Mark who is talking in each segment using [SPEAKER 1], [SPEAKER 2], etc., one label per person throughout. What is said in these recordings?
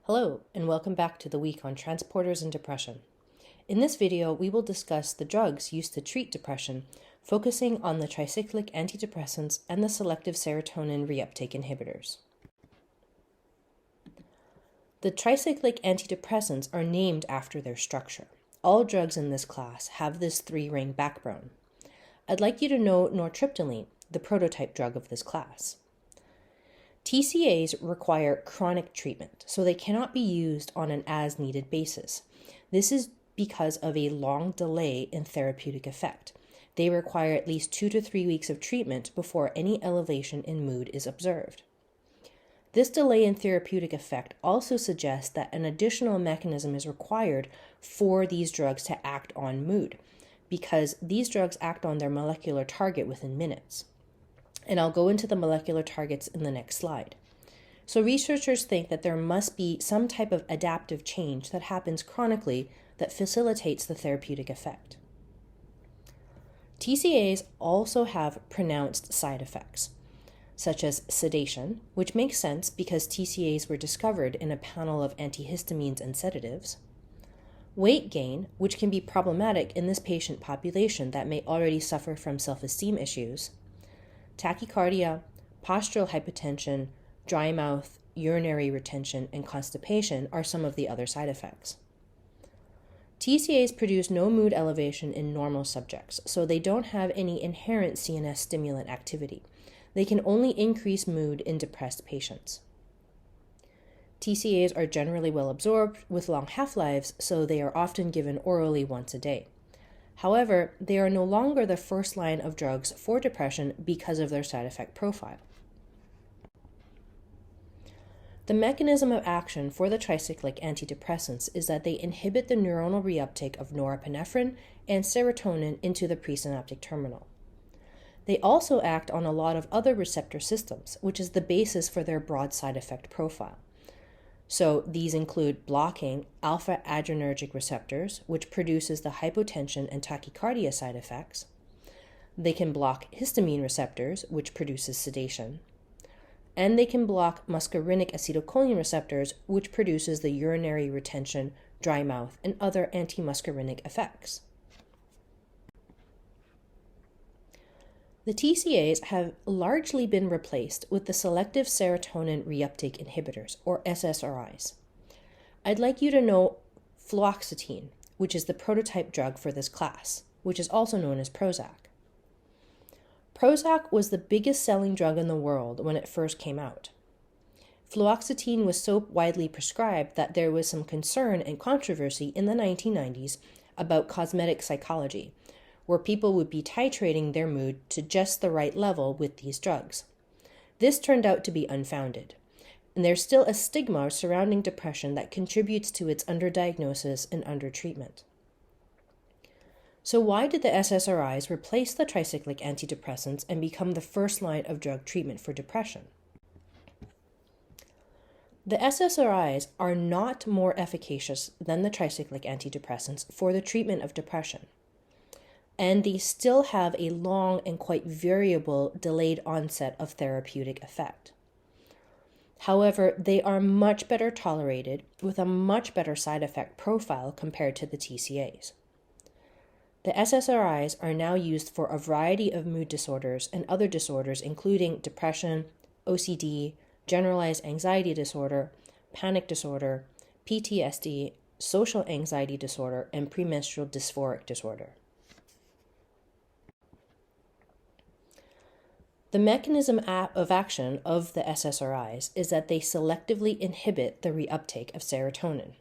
[SPEAKER 1] Hello, and welcome back to the week on transporters and depression. In this video, we will discuss the drugs used to treat depression, focusing on the tricyclic antidepressants and the selective serotonin reuptake inhibitors. The tricyclic antidepressants are named after their structure. All drugs in this class have this three-ring backbone. I'd like you to know nortriptyline, the prototype drug of this class. TCAs require chronic treatment, so they cannot be used on an as-needed basis. This is because of a long delay in therapeutic effect. They require at least 2 to 3 weeks of treatment before any elevation in mood is observed. This delay in therapeutic effect also suggests that an additional mechanism is required for these drugs to act on mood, because these drugs act on their molecular target within minutes. And I'll go into the molecular targets in the next slide. So researchers think that there must be some type of adaptive change that happens chronically that facilitates the therapeutic effect. TCAs also have pronounced side effects, such as sedation, which makes sense because TCAs were discovered in a panel of antihistamines and sedatives, weight gain, which can be problematic in this patient population that may already suffer from self-esteem issues, tachycardia, postural hypotension, dry mouth, urinary retention, and constipation are some of the other side effects. TCAs produce no mood elevation in normal subjects, so they don't have any inherent CNS stimulant activity. They can only increase mood in depressed patients. TCAs are generally well absorbed with long half-lives, so they are often given orally once a day. However, they are no longer the first line of drugs for depression because of their side effect profile. The mechanism of action for the tricyclic antidepressants is that they inhibit the neuronal reuptake of norepinephrine and serotonin into the presynaptic terminal. They also act on a lot of other receptor systems, which is the basis for their broad side effect profile. So these include blocking alpha-adrenergic receptors, which produces the hypotension and tachycardia side effects. They can block histamine receptors, which produces sedation. And they can block muscarinic acetylcholine receptors, which produces the urinary retention, dry mouth, and other antimuscarinic effects. The TCAs have largely been replaced with the selective serotonin reuptake inhibitors, or SSRIs. I'd like you to know fluoxetine, which is the prototype drug for this class, which is also known as Prozac. Prozac was the biggest selling drug in the world when it first came out. Fluoxetine was so widely prescribed that there was some concern and controversy in the 1990s about cosmetic psychology, where people would be titrating their mood to just the right level with these drugs. This turned out to be unfounded, and there's still a stigma surrounding depression that contributes to its underdiagnosis and undertreatment. So why did the SSRIs replace the tricyclic antidepressants and become the first line of drug treatment for depression? The SSRIs are not more efficacious than the tricyclic antidepressants for the treatment of depression, and they still have a long and quite variable delayed onset of therapeutic effect. However, they are much better tolerated with a much better side effect profile compared to the TCAs. The SSRIs are now used for a variety of mood disorders and other disorders including depression, OCD, generalized anxiety disorder, panic disorder, PTSD, social anxiety disorder, and premenstrual dysphoric disorder. The mechanism of action of the SSRIs is that they selectively inhibit the reuptake of serotonin.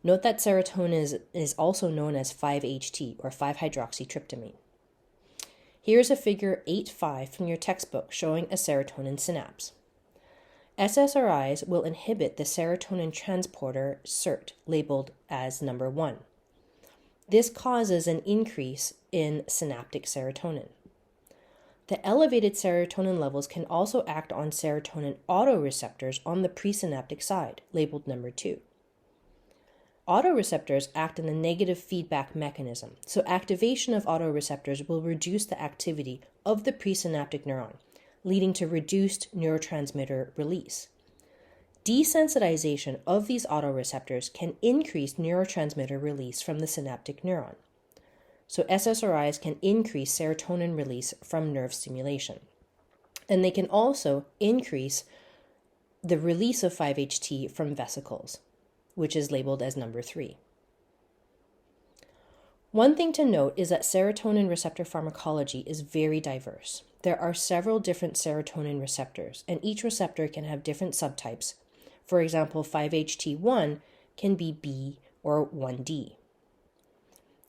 [SPEAKER 1] Note that serotonin is also known as 5-HT, or 5-hydroxytryptamine. Here's a figure 8.5 from your textbook showing a serotonin synapse. SSRIs will inhibit the serotonin transporter SERT, labeled as number 1. This causes an increase in synaptic serotonin. The elevated serotonin levels can also act on serotonin autoreceptors on the presynaptic side, labeled number 2. Autoreceptors act in a negative feedback mechanism, so activation of autoreceptors will reduce the activity of the presynaptic neuron, leading to reduced neurotransmitter release. Desensitization of these autoreceptors can increase neurotransmitter release from the synaptic neuron. So SSRIs can increase serotonin release from nerve stimulation. And they can also increase the release of 5-HT from vesicles, which is labeled as number 3. One thing to note is that serotonin receptor pharmacology is very diverse. There are several different serotonin receptors, and each receptor can have different subtypes. For example, 5-HT1 can be B or 1D.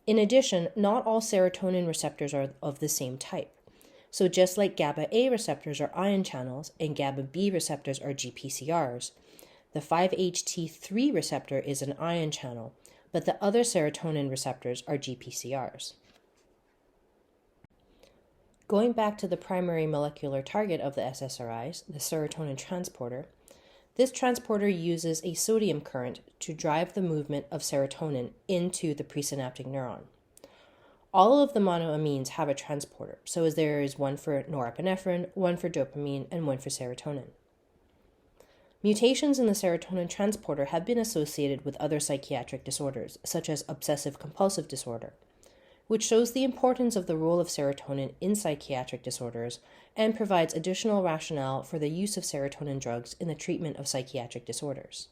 [SPEAKER 1] In addition, not all serotonin receptors are of the same type. So just like GABA A receptors are ion channels and GABA B receptors are GPCRs, the 5-HT3 receptor is an ion channel, but the other serotonin receptors are GPCRs. Going back to the primary molecular target of the SSRIs, the serotonin transporter, this transporter uses a sodium current to drive the movement of serotonin into the presynaptic neuron. All of the monoamines have a transporter, so as there is one for norepinephrine, one for dopamine, and one for serotonin. Mutations in the serotonin transporter have been associated with other psychiatric disorders, such as obsessive-compulsive disorder, which shows the importance of the role of serotonin in psychiatric disorders and provides additional rationale for the use of serotonin drugs in the treatment of psychiatric disorders.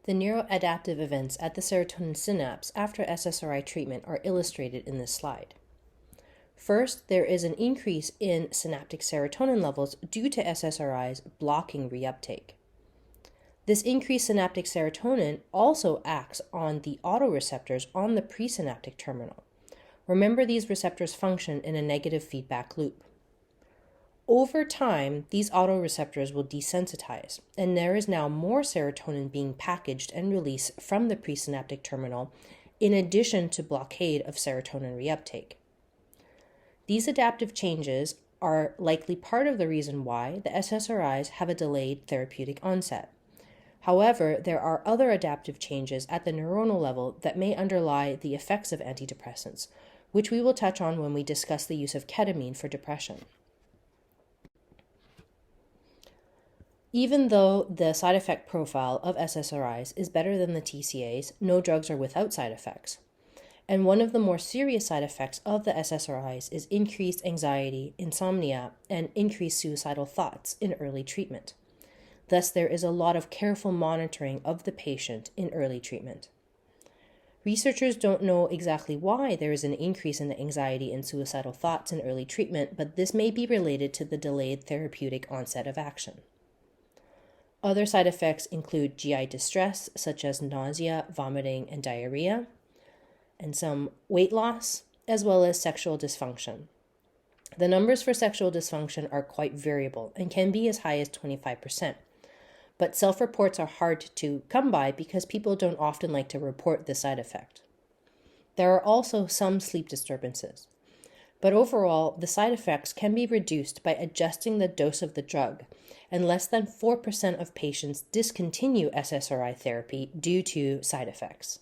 [SPEAKER 1] The neuroadaptive events at the serotonin synapse after SSRI treatment are illustrated in this slide. First, there is an increase in synaptic serotonin levels due to SSRIs blocking reuptake. This increased synaptic serotonin also acts on the autoreceptors on the presynaptic terminal. Remember, these receptors function in a negative feedback loop. Over time, these autoreceptors will desensitize, and there is now more serotonin being packaged and released from the presynaptic terminal, in addition to blockade of serotonin reuptake. These adaptive changes are likely part of the reason why the SSRIs have a delayed therapeutic onset. However, there are other adaptive changes at the neuronal level that may underlie the effects of antidepressants, which we will touch on when we discuss the use of ketamine for depression. Even though the side effect profile of SSRIs is better than the TCAs, no drugs are without side effects. And one of the more serious side effects of the SSRIs is increased anxiety, insomnia, and increased suicidal thoughts in early treatment. Thus, there is a lot of careful monitoring of the patient in early treatment. Researchers don't know exactly why there is an increase in the anxiety and suicidal thoughts in early treatment, but this may be related to the delayed therapeutic onset of action. Other side effects include GI distress, such as nausea, vomiting, and diarrhea, and some weight loss, as well as sexual dysfunction. The numbers for sexual dysfunction are quite variable and can be as high as 25%. But self-reports are hard to come by because people don't often like to report the side effect. There are also some sleep disturbances. But overall, the side effects can be reduced by adjusting the dose of the drug, and less than 4% of patients discontinue SSRI therapy due to side effects.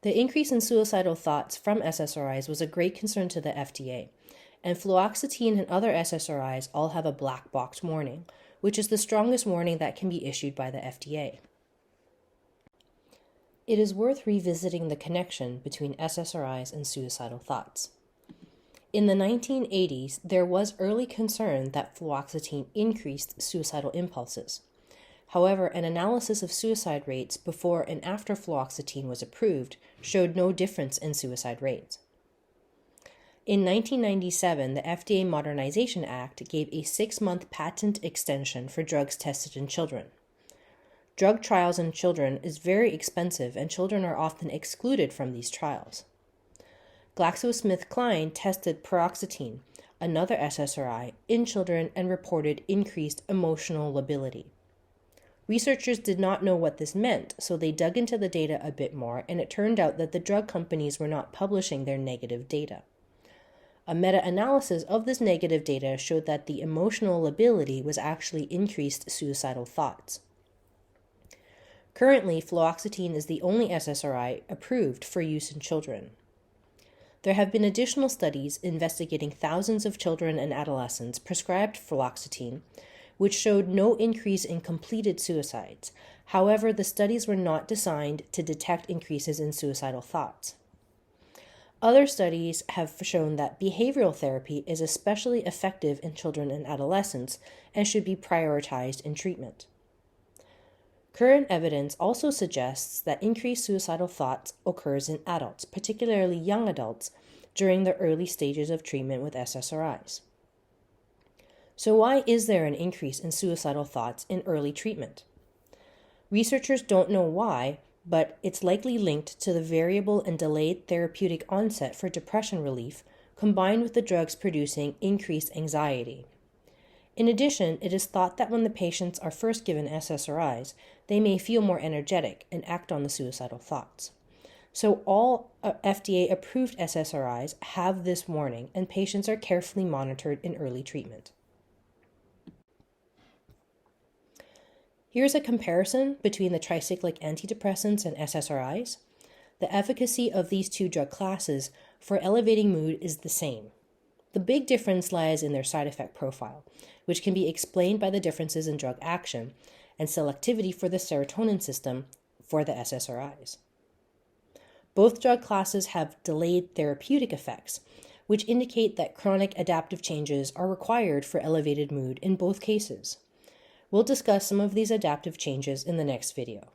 [SPEAKER 1] The increase in suicidal thoughts from SSRIs was a great concern to the FDA, and fluoxetine and other SSRIs all have a black box warning, which is the strongest warning that can be issued by the FDA. It is worth revisiting the connection between SSRIs and suicidal thoughts. In the 1980s, there was early concern that fluoxetine increased suicidal impulses. However, an analysis of suicide rates before and after fluoxetine was approved showed no difference in suicide rates. In 1997, the FDA Modernization Act gave a 6-month patent extension for drugs tested in children. Drug trials in children is very expensive, and children are often excluded from these trials. GlaxoSmithKline tested paroxetine, another SSRI, in children and reported increased emotional lability. Researchers did not know what this meant, so they dug into the data a bit more, and it turned out that the drug companies were not publishing their negative data. A meta-analysis of this negative data showed that the emotional lability was actually increased suicidal thoughts. Currently, fluoxetine is the only SSRI approved for use in children. There have been additional studies investigating thousands of children and adolescents prescribed fluoxetine, which showed no increase in completed suicides. However, the studies were not designed to detect increases in suicidal thoughts. Other studies have shown that behavioral therapy is especially effective in children and adolescents and should be prioritized in treatment. Current evidence also suggests that increased suicidal thoughts occurs in adults, particularly young adults, during the early stages of treatment with SSRIs. So why is there an increase in suicidal thoughts in early treatment? Researchers don't know why, but it's likely linked to the variable and delayed therapeutic onset for depression relief combined with the drugs producing increased anxiety. In addition, it is thought that when the patients are first given SSRIs, they may feel more energetic and act on the suicidal thoughts. So all FDA-approved SSRIs have this warning, and patients are carefully monitored in early treatment. Here's a comparison between the tricyclic antidepressants and SSRIs. The efficacy of these two drug classes for elevating mood is the same. The big difference lies in their side effect profile, which can be explained by the differences in drug action and selectivity for the serotonin system for the SSRIs. Both drug classes have delayed therapeutic effects, which indicate that chronic adaptive changes are required for elevated mood in both cases. We'll discuss some of these adaptive changes in the next video.